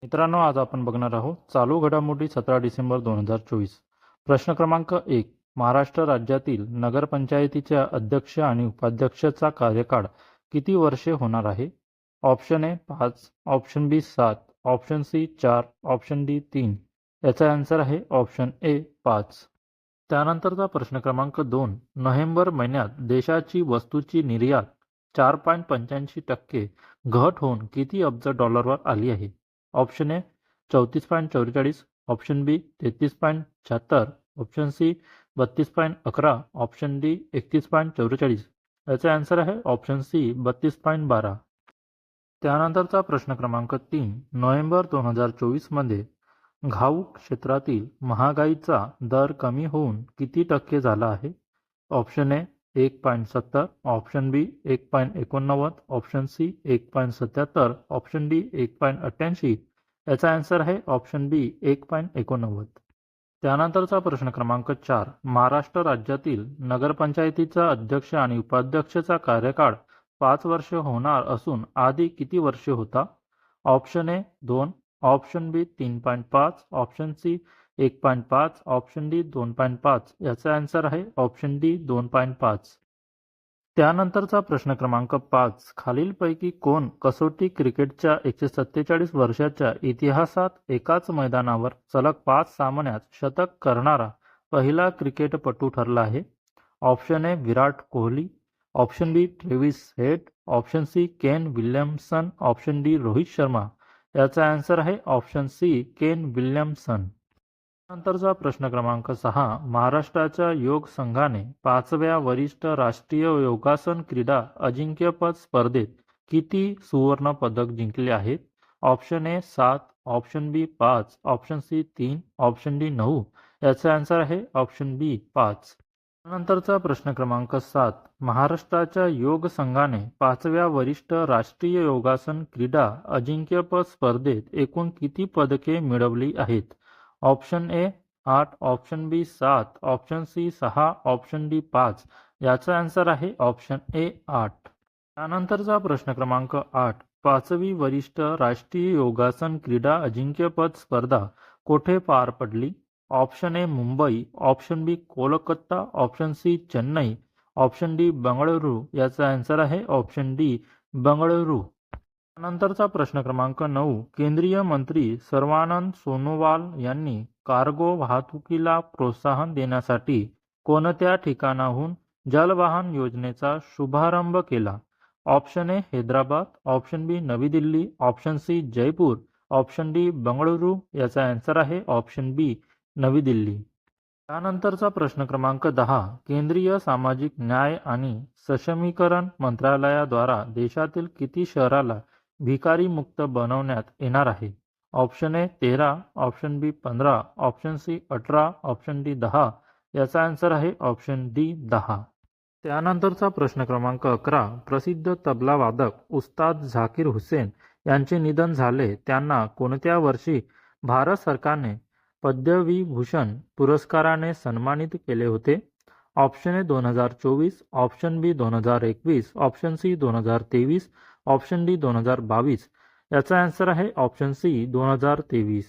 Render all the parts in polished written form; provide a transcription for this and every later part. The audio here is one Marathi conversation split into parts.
मित्रांनो, आज आपण बघणार आहोत चालू घडामोडी 17 डिसेंबर 2024. प्रश्न क्रमांक 1. महाराष्ट्र राज्यातील नगरपंचायतीच्या अध्यक्ष आणि उपाध्यक्षाचा कार्यकाळ किती वर्षे होणार आहे? Option A 5, option B 7, option C 4, option D 3. याचा आन्सर आहे ऑप्शन ए 5. त्यानंतरचा प्रश्न क्रमांक 2. नोव्हेंबर महिन्यात देशाची वस्तूची निर्यात 4.85% घट होऊन किती अब्ज डॉलरवर आली आहे? Option A 34.44, option B 33.76, option C 32.11, option D 31.44. याचा आन्सर आहे ऑप्शन सी 32.12. त्यानंतरचा प्रश्न क्रमांक 3. नोव्हेंबर 2024 मध्ये घाऊक क्षेत्रातील महागाईचा दर कमी होऊन किती टक्के झाला आहे? Option A 1.70, option B 1.89, option C 1.77, option D 1.88. याचा आन्सर आहे ऑप्शन बी 1.89. त्यानंतरचा प्रश्न क्रमांक 4. महाराष्ट्र राज्यातील नगरपंचायतीचा अध्यक्ष आणि उपाध्यक्षाचा कार्यकाळ 5 वर्षे होणार असून आधी किती वर्षे होता? Option A 2, option B 3.5, option C 1.5, option D 2.5. याचा आन्सर आहे ऑप्शन डी 2.5. त्यानंतरचा प्रश्न क्रमांक 5. खालीलपैकी कोण कसोटी क्रिकेटच्या 147 वर्षाच्या इतिहासात एकाच मैदानावर सलग 5 सामन्यात शतक करणारा पहिला क्रिकेटपटू ठरला आहे? Option A Virat Kohli, option B Travis Head, option C Kane Williamson, option D Rohit Sharma. याचा आन्सर आहे ऑप्शन सी केन विल्यमसन. नंतरचा प्रश्न क्रमांक 6. महाराष्ट्राच्या योग संघाने 5व्या वरिष्ठ राष्ट्रीय योगासन क्रीडा अजिंक्यपद स्पर्धेत किती सुवर्ण पदक जिंकले आहेत? Option A 7, option B 5, option C 3, option D 9. याचा आन्सर आहे ऑप्शन बी 5. नंतरचा प्रश्न क्रमांक 7. महाराष्ट्राच्या योग संघाने 5व्या वरिष्ठ राष्ट्रीय योगासन क्रीडा अजिंक्यपद स्पर्धेत एकूण किती पदके मिळवली आहेत? Option A 8, option B 7, option C 6, option D 5. याचा आन्सर आहे ऑप्शन ए 8. त्यानंतरचा प्रश्न क्रमांक 8. 5वी वरिष्ठ राष्ट्रीय योगासन क्रीडा अजिंक्यपद स्पर्धा कोठे पार पडली? Option A Mumbai, option B Kolkata, option C Chennai, option D Bengaluru. याचा आन्सर आहे ऑप्शन डी बंगळुरू. नंतरचा प्रश्न क्रमांक 9. केंद्रीय मंत्री सर्वानंद सोनोवाल यांनी कार्गो वाहतुकीला प्रोत्साहन देण्यासाठी कोणत्या ठिकाणाहून जलवाहन योजनेचा शुभारंभ केला? Option A Hyderabad, option B नवी Delhi, option C Jaipur, option D Bengaluru. याचा आन्सर आहे ऑप्शन बी नवी दिल्ली. त्यानंतरचा प्रश्न क्रमांक 10. केंद्रीय सामाजिक न्याय आणि सक्षमीकरण मंत्रालयाद्वारा देशातील किती शहराला भिकारी मुक्त बनवण्यात येणार आहे? Option A 13, option B 15, option C 18, option D 10. याचा आन्सर आहे ऑप्शन डी 10. त्यानंतरचा प्रश्न क्रमांक 11. प्रसिद्ध तबला वादक उस्ताद झाकीर हुसेन यांचे निधन झाले. त्यांना कोणत्या वर्षी भारत सरकारने पद्मविभूषण पुरस्काराने सन्मानित केले होते? Option A 2024, option B 2021, option C 2023, option D 2022. याचा आन्सर आहे ऑप्शन सी 2023.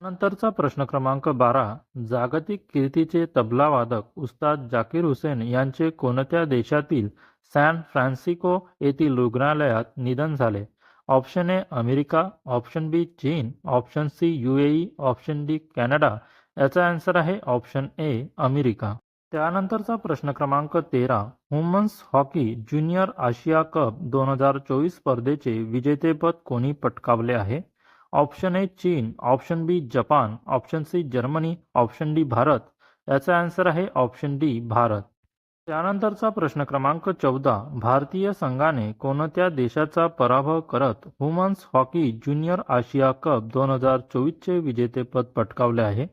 नंतरचा प्रश्न क्रमांक 12. जागतिक कीर्तीचे तबला वादक उस्ताद झाकीर हुसेन यांचे कोणत्या देशातील सॅन फ्रान्सिस्को येथील रुग्णालयात निधन झाले? Option A America, option B चीन, option C UAE, option D Canada. याचा आन्सर आहे ऑप्शन ए अमेरिका. त्यानंतरचा प्रश्न क्रमांक 13. Women's hockey junior Asia cup 2024 स्पर्धेचे विजेतेपद कोणी पटकावले आहे? ऑप्शन ए चीन, option B Japan, option C Germany, option D Bharat. याचा आन्सर आहे ऑप्शन डी भारत. त्यानंतरचा प्रश्न क्रमांक 14. भारतीय संघाने कोणत्या देशाचा पराभव करत women's hockey junior Asia cup 2024चे विजेतेपद पटकावले आहे?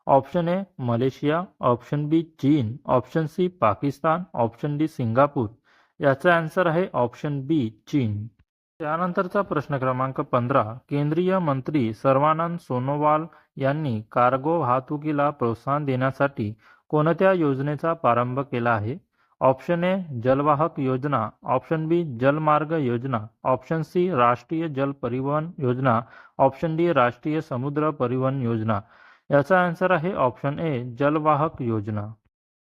Option A Malaysia, option B चीन, option C Pakistan, option D Singapore. याचा आन्सर आहे ऑप्शन बी चीन. त्यानंतरचा प्रश्न क्रमांक 15. केंद्रीय मंत्री सर्वानंद सोनोवाल यांनी कार्गो वाहतुकीला प्रोत्साहन देण्यासाठी कोणत्या योजनेचा प्रारंभ केला आहे? ऑप्शन ए जलवाहक योजना, ऑप्शन बी जलमार्ग योजना, ऑप्शन सी राष्ट्रीय जल परिवहन योजना, ऑप्शन डी राष्ट्रीय समुद्र परिवहन योजना. याचा आन्सर आहे ऑप्शन ए जलवाहक योजना.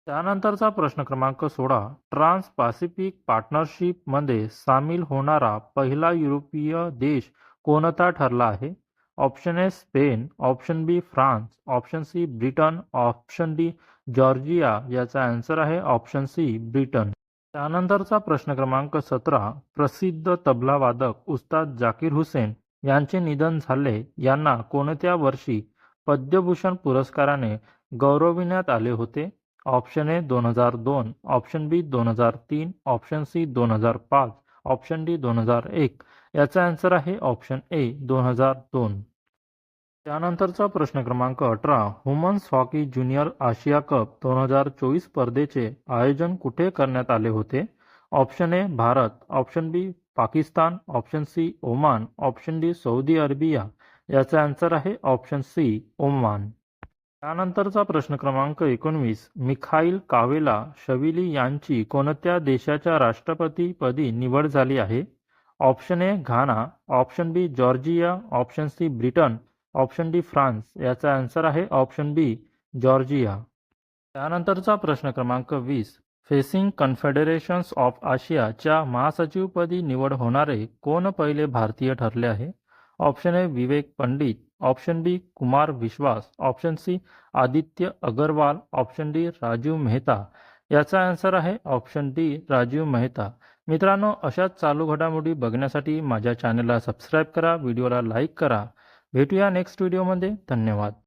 त्यानंतरचा प्रश्न क्रमांक 16. ट्रान्स पॅसिफिक पार्टनरशिपमध्ये सामील होणारा पहिला युरोपीय देश कोणता ठरला आहे? Option A Spain, option B France, option C Britain, option D Georgia. याचा आन्सर आहे ऑप्शन सी ब्रिटन. त्यानंतरचा प्रश्न क्रमांक 17. प्रसिद्ध तबलावादक उस्ताद जाकीर हुसेन यांचे निधन झाले. यांना कोणत्या वर्षी पद्मभूषण पुरस्काराने गौरविण्यात आले होते? Option A 2002, option B 2003, option C 2005, option D 2001. याचा आन्सर आहे ऑप्शन ए 2002. त्यानंतरचा प्रश्न क्रमांक 18. Women's hockey junior Asia cup 2024 स्पर्धेचे आयोजन कुठे करण्यात आले होते? Option A Bharat, option B Pakistan, option C Oman, option D Saudi Arabia. याचा आन्सर आहे ऑप्शन सी ओमान. त्यानंतरचा प्रश्न क्रमांक 19. मिखाईल कावेला-शविली यांची कोणत्या देशाच्या राष्ट्रपतीपदी निवड झाली आहे? Option A Ghana, option B Georgia, option C Britain, option D France. याचा आन्सर आहे ऑप्शन बी जॉर्जिया. त्यानंतरचा प्रश्न क्रमांक 20. फेसिंग कन्फेडरेशन्स ऑफ आशियाच्या महासचिवपदी निवड होणारे कोण पहिले भारतीय ठरले आहे? Option A Vivek Pandit, option B Kumar Vishwas, option C Aditya Agarwal, option D Rajiv Mehta. याचा आन्सर आहे ऑप्शन डी राजीव मेहता. मित्रांनो, अशाच चालू घडामोडी बघण्यासाठी माझ्या चॅनलला सबस्क्राईब करा, व्हिडिओला लाईक करा. भेटूया नेक्स्ट व्हिडिओमध्ये. धन्यवाद.